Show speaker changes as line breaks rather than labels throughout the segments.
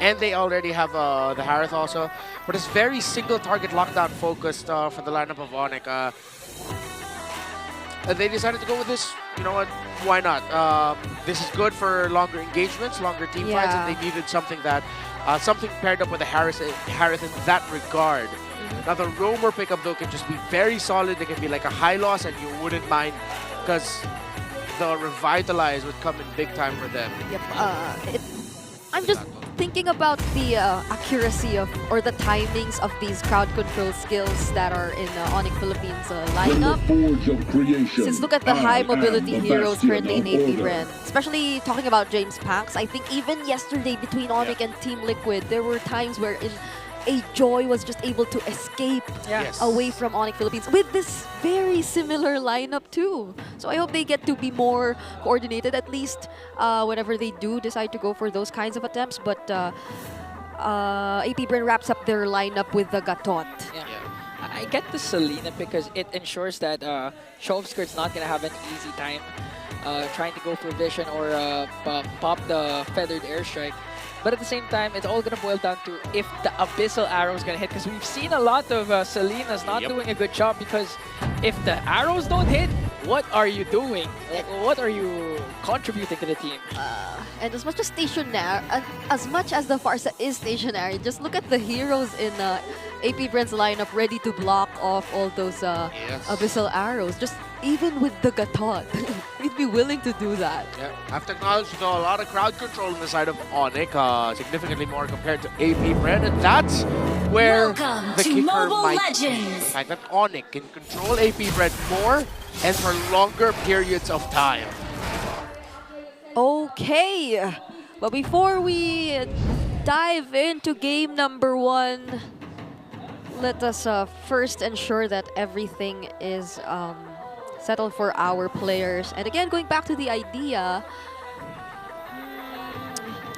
And they already have the Harith also. But it's very single target lockdown focused for the lineup of ONIC. They decided to go with this. You know what? Why not? This is good for longer engagements, longer team fights, and they needed something that something paired up with the Harith in that regard. Now the roamer pickup though can just be very solid. It can be like a high loss, and you wouldn't mind because the revitalize would come in big time for them.
Yep. I'm just thinking about the accuracy of or the timings of these crowd control skills that are in ONIC Philippines lineup. Since look at the high mobility heroes currently in AP BREN, especially talking about James Pax. I think even yesterday between ONIC and Team Liquid, there were times where a Joy was just able to escape away from ONIC Philippines with this very similar lineup too. So I hope they get to be more coordinated at least whenever they do decide to go for those kinds of attempts. But AP BREN wraps up their lineup with the Gatot.
I get the Selena because it ensures that Chovskirt's not going to have an easy time trying to go for vision or pop the feathered airstrike. But at the same time, it's all going to boil down to if the Abyssal Arrow is going to hit. Because we've seen a lot of Selenas not doing a good job because if the arrows don't hit, what are you doing? What are you contributing to the team?
And as much as the Farsa is stationary, just look at the heroes in AP BREN's lineup ready to block off all those Abyssal Arrows. Just even with the Gatot, we'd be willing to do that.
Yeah, I have to acknowledge though a lot of crowd control on the side of ONIC, significantly more compared to AP BREN, and that's where the kicker might be. The fact that ONIC can control AP BREN more and for longer periods of time.
Okay, but before we dive into game number 1, let us first ensure that everything is settled for our players. And again, going back to the idea,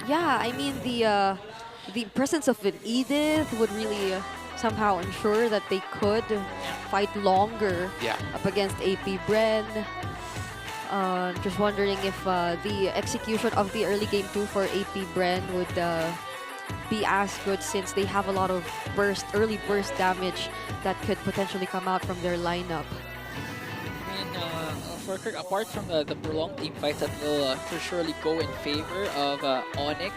I mean the presence of an Edith would really somehow ensure that they could fight longer up against AP BREN. Just wondering if the execution of the early game 2 for AP BREN would be as good since they have a lot of early burst damage that could potentially come out from their lineup.
I mean, for Kirk, apart from the prolonged team fights that will for surely go in favor of ONIC,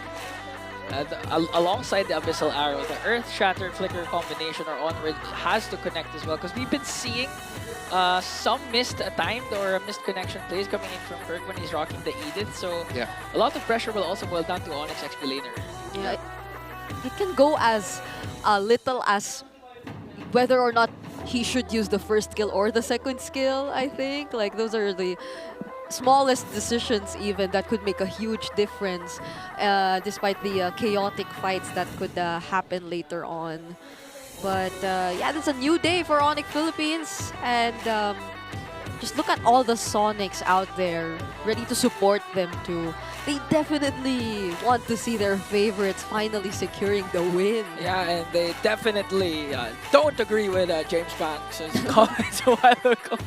alongside the Abyssal Arrow, the Earth Shatter Flicker combination or onward has to connect as well because we've been seeing some missed timed or missed connection plays coming in from Kirk when he's rocking the Edith. So a lot of pressure will also boil down to ONIC's XP laner.
Yeah, it can go as little as whether or not he should use the first skill or the second skill, I think. Like, those are the smallest decisions even that could make a huge difference despite the chaotic fights that could happen later on. But yeah, it's a new day for ONIC Philippines, and just look at all the Sonics out there ready to support them too. They definitely want to see their favorites finally securing the win.
Yeah, and they definitely don't agree with James Banks' comments a while ago.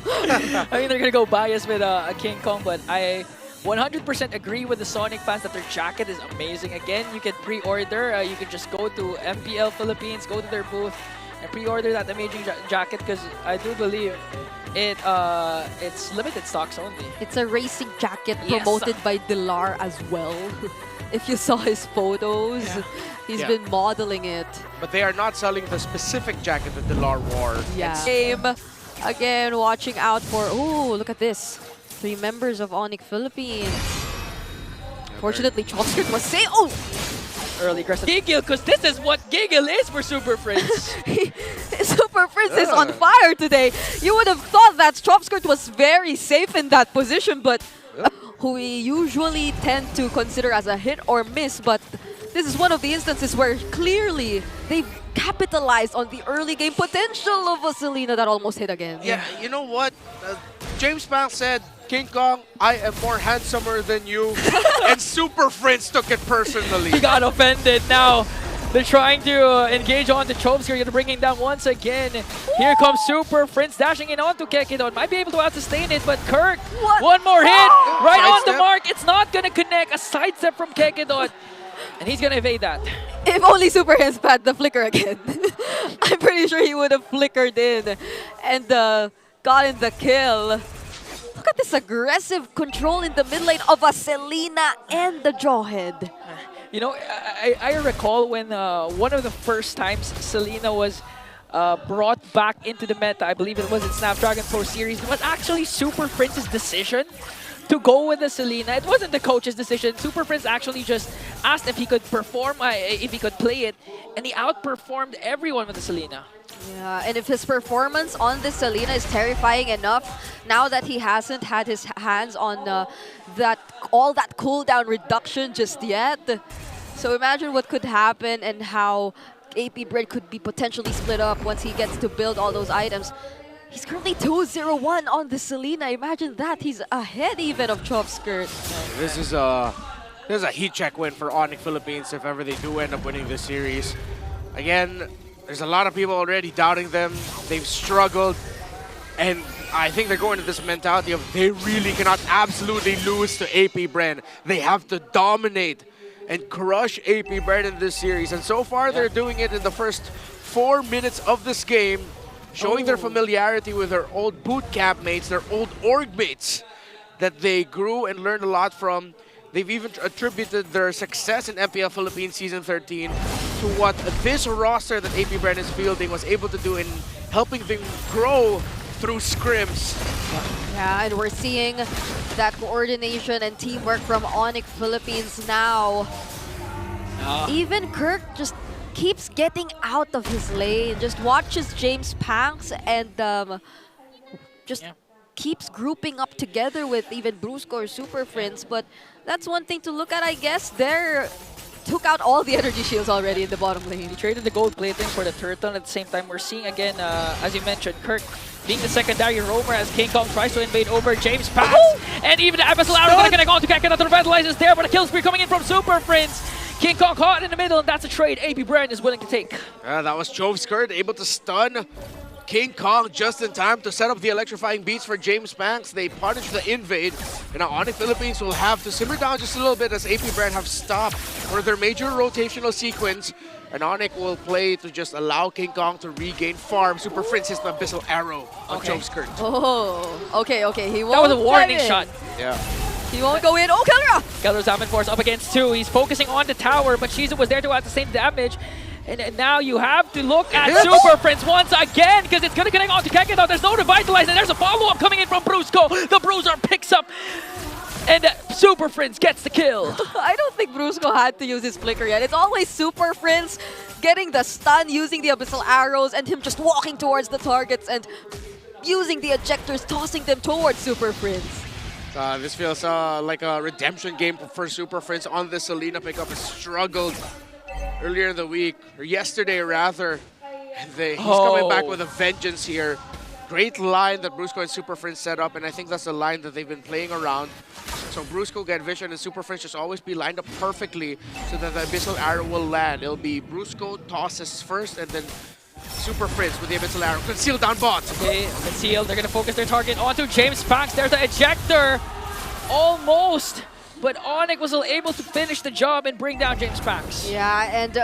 I mean, they're going to go biased with King Kong, but I 100% agree with the Sonic fans that their jacket is amazing. Again, you can pre-order. You can just go to MPL Philippines, go to their booth, and pre-order that amazing jacket because I do believe it's limited stocks only.
It's a racing jacket promoted by Dilar as well. If you saw his photos, he's been modeling it.
But they are not selling the specific jacket that Dilar wore.
Yeah. Game again, watching out for. Oh, look at this! 3 members of ONIC Philippines. Fortunately, Chovskirt was safe. Oh!
Early aggressive Giggle, because this is what Giggle is for Super Prince.
Super Prince is on fire today. You would have thought that Chovskirt was very safe in that position, but who we usually tend to consider as a hit or miss, but this is one of the instances where clearly they've capitalized on the early game potential of a Selena that almost hit again.
Yeah, you know what? James Banks said, King Kong, I am more handsomer than you. And Super Prince took it personally.
He got offended. Now they're trying to engage on the Chobes. You're going to bring him down once again. Here comes Super Prince dashing in onto Kekidon. Might be able to out-sustain it, but Kirk, one more hit. Right on the mark. It's not going to connect. A sidestep from Kekidon. And he's going to evade that.
If only Super Hands had the flicker again. I'm pretty sure he would have flickered in and gotten the kill. Look at this aggressive control in the mid lane of a Selena and the Jawhead.
You know, I recall when one of the first times Selena was brought back into the meta, I believe it was in Snapdragon Pro Series, it was actually Super Prince's decision to go with the Selena. It wasn't the coach's decision. Super Prince actually just asked if he could perform, if he could play it, and he outperformed everyone with the Selena.
Yeah, and if his performance on this Selena is terrifying enough, now that he hasn't had his hands on all that cooldown reduction just yet, so imagine what could happen and how AP BREN could be potentially split up once he gets to build all those items. He's currently 2-0-1 on the Selena. Imagine that. He's ahead even of Chopskirt.
This is a heat check win for ONIC Philippines if ever they do end up winning this series. Again, there's a lot of people already doubting them. They've struggled. And I think they're going to this mentality of they really cannot absolutely lose to AP BREN. They have to dominate and crush AP BREN in this series. And so far, they're doing it in the first 4 minutes of this game, showing their familiarity with their old boot camp mates, their old org mates that they grew and learned a lot from. They've even attributed their success in MPL Philippines Season 13 to what this roster that AP BREN is fielding was able to do in helping them grow through scrims.
Yeah, and we're seeing that coordination and teamwork from ONIC Philippines now. Even Kirk just keeps getting out of his lane, just watches James Panks and just keeps grouping up together with even Brusco or Super Friends. But that's one thing to look at, I guess. They took out all the energy shields already in the bottom lane.
He traded the gold plating for the turtle. At the same time, we're seeing again, as you mentioned, Kirk being the secondary roamer as King Kong tries to invade over James Panks. And even the Abyssal Arrow is going to go on to Kakena to revitalize is there, but a kill spree coming in from Super Friends. King Kong caught in the middle, and that's a trade AP BREN is willing to take.
That was Chovskirt able to stun King Kong just in time to set up the electrifying beats for James Panks. They punish the invade, and now ONIC Philippines will have to simmer down just a little bit as AP BREN have stopped for their major rotational sequence. And ONIC will play to just allow King Kong to regain farm. Super Prince hits the Abyssal Arrow on Chovskirt.
Oh, okay. He won't.
That was a warning shot.
Yeah.
He won't go in. Oh, Kellera!
Kellera's Diamond Force up against 2. He's focusing on the tower, but Shizu was there to add the same damage. And now you have to look at Super Prince once again, because it's going to connect on to Kakena. There's no revitalize, and there's a follow-up coming in from Brusco. The Bruiser picks up, and Super Prince gets the kill.
I don't think Brusco had to use his flicker yet. It's always Super Prince getting the stun, using the Abyssal Arrows, and him just walking towards the targets and using the ejectors, tossing them towards Super Prince.
This feels like a redemption game for Super Prince on the Selena pickup. Has struggled earlier in the week, or yesterday rather. And he's coming back with a vengeance here. Great line that Brusco and Super Prince set up, and I think that's the line that they've been playing around. So Brusco get vision and Super Prince just always be lined up perfectly so that the Abyssal Arrow will land. It'll be Brusco tosses first, and then Super Prince with the Abyssal Arrow. Conceal down bot.
Okay, conceal. They're going to focus their target onto James Panks. There's the ejector. Almost. But ONIC was able to finish the job and bring down James Panks.
Yeah, and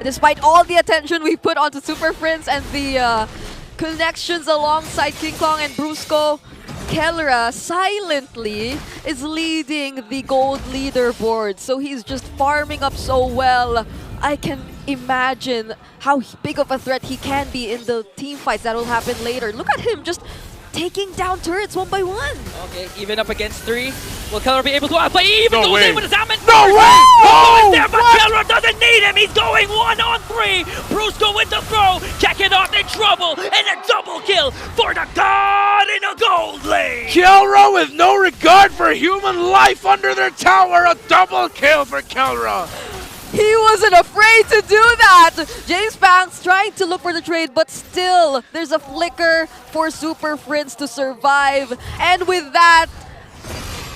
despite all the attention we put onto Super Prince and the connections alongside King Kong and Brusco, Kellera silently is leading the gold leaderboard. So he's just farming up so well. I can imagine how big of a threat he can be in the team fights that will happen later. Look at him just taking down turrets one by one.
Okay, even up against 3. Will Kellera be able to outplay? Even goes in with his Diamond
No
Force.
way!
Brusco is there, but Kellera doesn't need him. He's going 1-on-3. Brusco with the throw. Kakena in trouble. And a double kill for the God in a gold lane.
Kellera with no regard for human life under their tower. A double kill for Kellera.
He wasn't afraid to do that! James Panks trying to look for the trade, but still, there's a flicker for Super Prince to survive. And with that,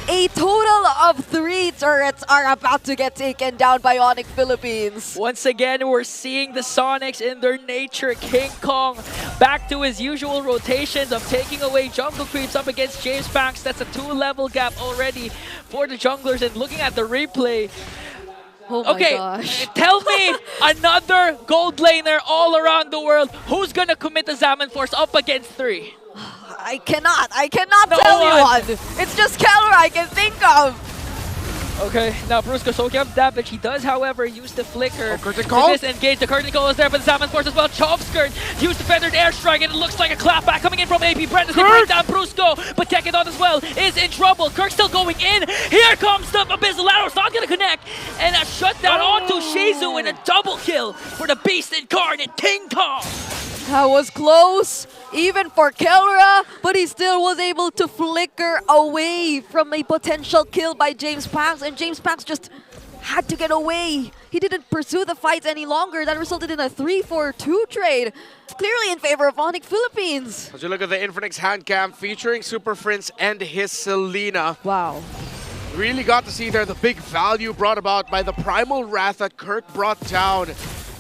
a total of 3 turrets are about to get taken down by ONIC Philippines.
Once again, we're seeing the Sonics in their nature. King Kong back to his usual rotations of taking away jungle creeps up against James Panks. That's a 2-level gap already for the junglers. And looking at the replay,
Oh my
Okay,
gosh.
tell me another gold laner all around the world who's gonna commit the Zaman Force up against 3.
I cannot
No
tell you
one.
one. It's just Keller I can think of.
Okay, now Brusco soaking up damage. He does, however, use the flicker
curtain
to
call?
disengage. The curtain call is there, but the Zaman Force as well. Chopskirt used the feathered airstrike, and it looks like a clapback coming in from AP BREN as they bring down Brusco. But Kekidon as well is in trouble. Kirk still going in. Here comes the Abyssal Arrow. It's not going to connect. And a shutdown onto Shizu and a double kill for the Beast Incarnate, King Kong.
That was close, even for Kelra, but he still was able to flicker away from a potential kill by James Pax, and James Pax just had to get away. He didn't pursue the fights any longer. That resulted in a 3-4-2 trade, clearly in favor of ONIC Philippines.
As you look at the Infinix hand cam featuring Super Prince and his Selena,
Wow.
really got to see there the big value brought about by the Primal Wrath that Kirk brought down.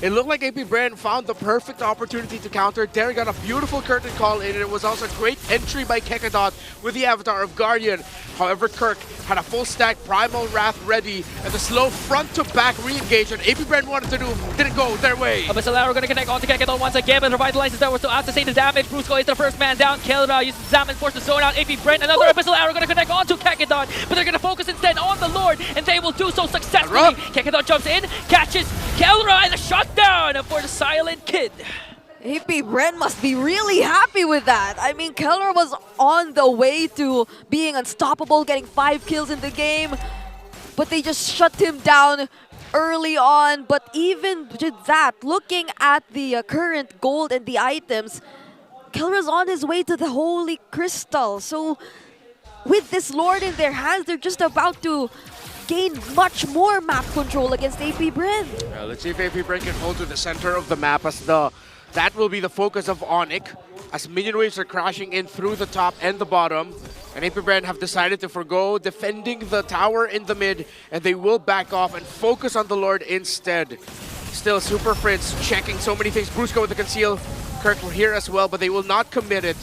It looked like AP BREN found the perfect opportunity to counter. Derek got a beautiful curtain call in, and it was also a great entry by Kekidot with the avatar of Guardian. However, Kirk had a full stack Primal Wrath ready, and the slow front-to-back re-engage that AP BREN wanted to do didn't go their way.
Abyssal Arrow gonna connect onto Kekidon once again, but Revitalizes there was to out to say the damage. Brusco is the first man down. Kelra uses Zaman Force to zone out AP BREN. Another Abyssal Arrow gonna connect onto Kekidon, but they're gonna focus instead on the Lord, and they will do so successfully. Kekidon jumps in, catches Kelra, and a shutdown for the Silent Kid.
AP BREN must be really happy with that. I mean, Keller was on the way to being unstoppable, getting 5 kills in the game, but they just shut him down early on. But even with that, looking at the current gold and the items, Keller's on his way to the Holy Crystal. So with this Lord in their hands, they're just about to gain much more map control against AP BREN.
Let's see if AP BREN can hold to the center of the map, as that will be the focus of ONIC, as minion waves are crashing in through the top and the bottom. And AP BREN have decided to forgo defending the tower in the mid, and they will back off and focus on the Lord instead. Still, Super Prince checking so many things. Brusco with the conceal. Kirk will here as well, but they will not commit it.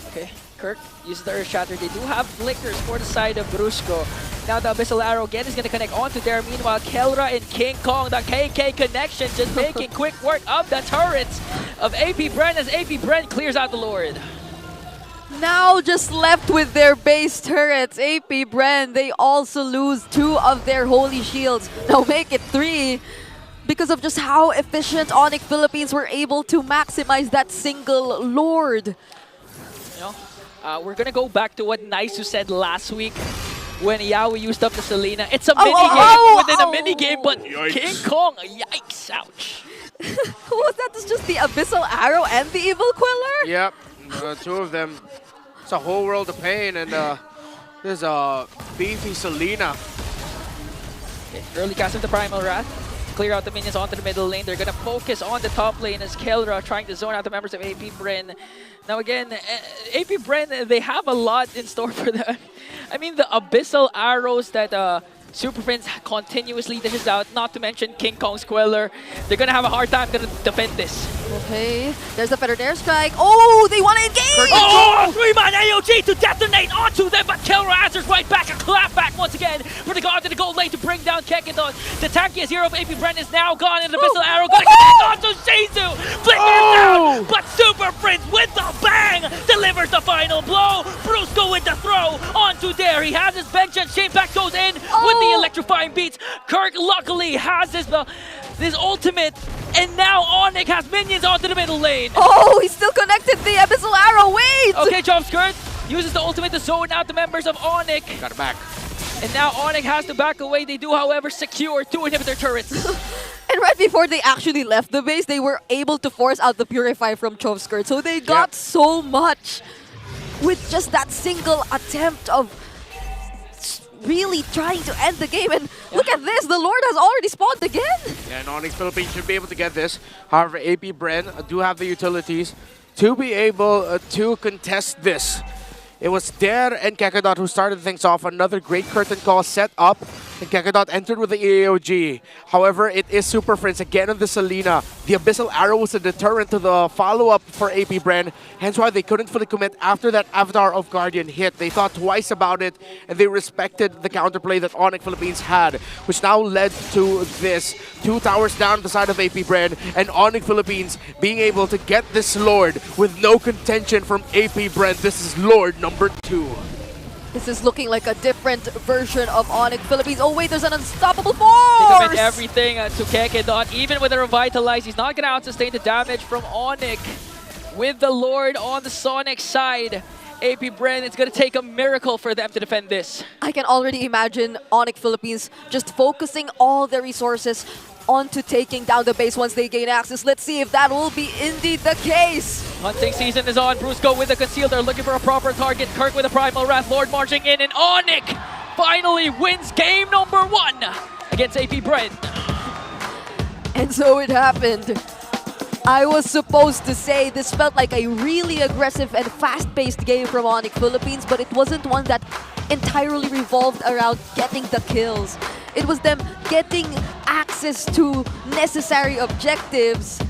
Okay, Kirk uses the Earth Shatter. They do have flickers for the side of Brusco. Now the Abyssal Arrow again is going to connect onto there. Meanwhile, Kelra and King Kong, the KK connection, just making quick work of the turrets of AP BREN as AP BREN clears out the Lord.
Now just left with their base turrets, AP BREN, they also lose 2 of their holy shields. Now make it 3 because of just how efficient ONIC Philippines were able to maximize that single Lord.
You know, we're going to go back to what Naisu said last week when Yaoi used up the Selena. It's a mini-game within a mini-game, but
Yikes.
King Kong, yikes, ouch.
Who was that? It's just the Abyssal Arrow and the Evil Queller?
Yep, 2 of them. It's a whole world of pain, and there's a beefy Selena.
Okay, early cast of the Primal Wrath. Clear out the minions onto the middle lane. They're going to focus on the top lane as Kelra trying to zone out the members of AP BREN. Now again, AP BREN, they have a lot in store for them. I mean, the Abyssal Arrows that Super Prince continuously dishes out, not to mention King Kong's Queller. They're going to have a hard time to defend this.
Okay, there's the feathered airstrike. Oh, they want to engage!
Oh, 3-man AOG to detonate onto them, but Kelra answers right back, a clapback once again for the guard to the gold lane to bring down Kekidon. The tankiest hero of AP BREN is now gone, and the Abyssal Arrow going to connect onto Shizu, flicking him down, but Super Prince with the bang delivers the final blow. Brusco with the throw onto there. He has his bench, and Shane back goes in with the electrifying beats. Kirk luckily has his ultimate, and now ONIC has minions onto the middle lane.
Oh, he still connected the Abyssal Arrow. Wait!
Okay, Chopskirt uses the ultimate to zone out the members of ONIC.
Got it back.
And now ONIC has to back away. They do, however, secure 2 inhibitor turrets.
And right before they actually left the base, they were able to force out the Purify from Chopskirt. So they got so much with just that single attempt of really trying to end the game. And look at this, the Lord has already spawned again.
Yeah, and ONIC Philippines should be able to get this. However, AP BREN do have the utilities to be able to contest this. It was Der and Kekidot who started things off. Another great curtain call set up And Kakadot entered with the AOG. However, it is Super Friends again on the Selena. The Abyssal Arrow was a deterrent to the follow-up for AP BREN, hence why they couldn't fully commit after that Avatar of Guardian hit. They thought twice about it, and they respected the counterplay that ONIC Philippines had, which now led to this. 2 towers down the side of AP BREN, and ONIC Philippines being able to get this Lord with no contention from AP BREN. This is Lord number 2.
This is looking like a different version of ONIC Philippines. Oh wait, there's an unstoppable force!
They commit everything to Kakadot. Even with the Revitalize, he's not going to out-sustain the damage from ONIC. With the Lord on the Sonic side, AP BREN, it's going to take a miracle for them to defend this.
I can already imagine ONIC Philippines just focusing all their resources onto taking down the base once they gain access. Let's see if that will be indeed the case.
Hunting season is on. Brusco with the conceal. They're looking for a proper target. Kirk with a Primal Wrath. Lord marching in, and ONIC finally wins game number 1 against AP BREN.
And so it happened. I was supposed to say this felt like a really aggressive and fast-paced game from ONIC Philippines, but it wasn't one that entirely revolved around getting the kills. It was them getting access to necessary objectives